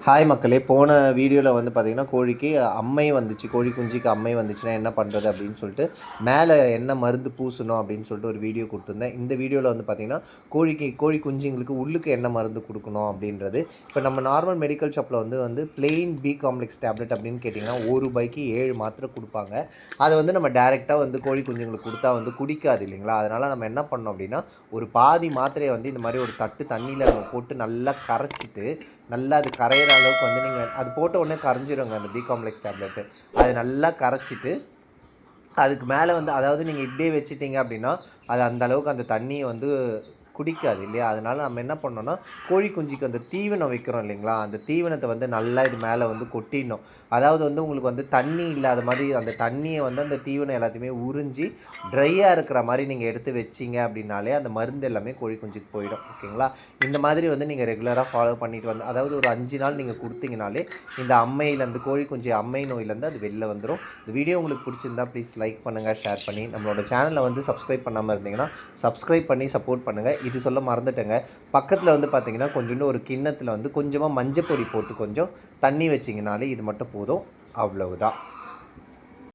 Hi மக்களே, போன வீடியோவில் வந்து பார்த்திங்கன்னா கோழிக்கு அம்மை வந்துச்சு, கோழி குஞ்சுக்கு அம்மை வந்துச்சுன்னா என்ன பண்ணுறது அப்படின்னு சொல்லிட்டு மேலே என்ன மருந்து பூசணும் அப்படின்னு சொல்லிட்டு ஒரு வீடியோ கொடுத்துருந்தேன். இந்த வீடியோவில் வந்து பார்த்திங்கன்னா கோழி குஞ்சுங்களுக்கு உள்ளுக்கு என்ன மருந்து கொடுக்கணும் அப்படின்றது. இப்போ நம்ம நார்மல் மெடிக்கல் ஷாப்பில் வந்து பிளெயின் பி காம்ப்ளெக்ஸ் டேப்லெட் அப்படின்னு கேட்டிங்கன்னா ₹1க்கு 7 மாத்திரை கொடுப்பாங்க. அதை வந்து நம்ம டேரெக்டாக வந்து கோழி குஞ்சுங்களுக்கு கொடுத்தா வந்து குடிக்காது இல்லைங்களா. அதனால் நம்ம என்ன பண்ணோம் அப்படின்னா ஒரு பாதி மாத்திரையை வந்து இந்த மாதிரி ஒரு தட்டு தண்ணியில் நம்ம போட்டு நல்லா கரைச்சிட்டு நல்லா அது கரையிற அளவுக்கு வந்து நீங்கள் அது போட்ட உடனே கரைஞ்சிருங்க அந்த பி காம்ப்ளெக்ஸ் டேப்லெட்டு. அது நல்லா கரைச்சிட்டு அதுக்கு மேலே வந்து அதாவது நீங்கள் இப்படியே வச்சுட்டிங்க அப்படின்னா அது அந்த அளவுக்கு அந்த தண்ணியை வந்து குடிக்காது இல்லையா. அதனால் நம்ம என்ன பண்ணோன்னா கோழி குஞ்சுக்கு அந்த தீவனம் வைக்கிறோம் இல்லைங்களா, அந்த தீவனத்தை வந்து நல்லா இது மேலே வந்து கொட்டிடணும். அதாவது வந்து உங்களுக்கு வந்து தண்ணி இல்லாத மாதிரி அந்த தண்ணியை வந்து அந்த தீவனம் எல்லாத்தையுமே உறிஞ்சி ட்ரையாக இருக்கிற மாதிரி நீங்கள் எடுத்து வச்சிங்க அப்படின்னாலே அந்த மருந்து எல்லாமே கோழி குஞ்சுக்கு போயிடும். ஓகேங்களா. இந்த மாதிரி வந்து நீங்கள் ரெகுலராக ஃபாலோ பண்ணிட்டு வந்து அதாவது ஒரு 5 நாள் நீங்கள் கொடுத்தீங்கனாலே இந்த அம்மையிலேருந்து கோழி குஞ்சு அம்மை நோயிலேருந்து அது வெளில வந்துடும். இந்த வீடியோ உங்களுக்கு பிடிச்சிருந்தா ப்ளீஸ் லைக் பண்ணுங்கள், ஷேர் பண்ணி நம்மளோட சேனலை வந்து சப்ஸ்கிரைப் பண்ணாமல் இருந்தீங்கன்னா சப்ஸ்கிரைப் பண்ணி சப்போர்ட் பண்ணுங்கள். இது சொல்ல மறந்துட்டேங்க, பக்கத்தில் வந்து பார்த்திங்கன்னா கொஞ்சோண்டு ஒரு கிண்ணத்தில் வந்து கொஞ்சமாக மஞ்சள் பொடி போட்டு கொஞ்சம் தண்ணி வச்சிங்கனாலே இது மட்டும் போதும். அவ்வளவுதான்.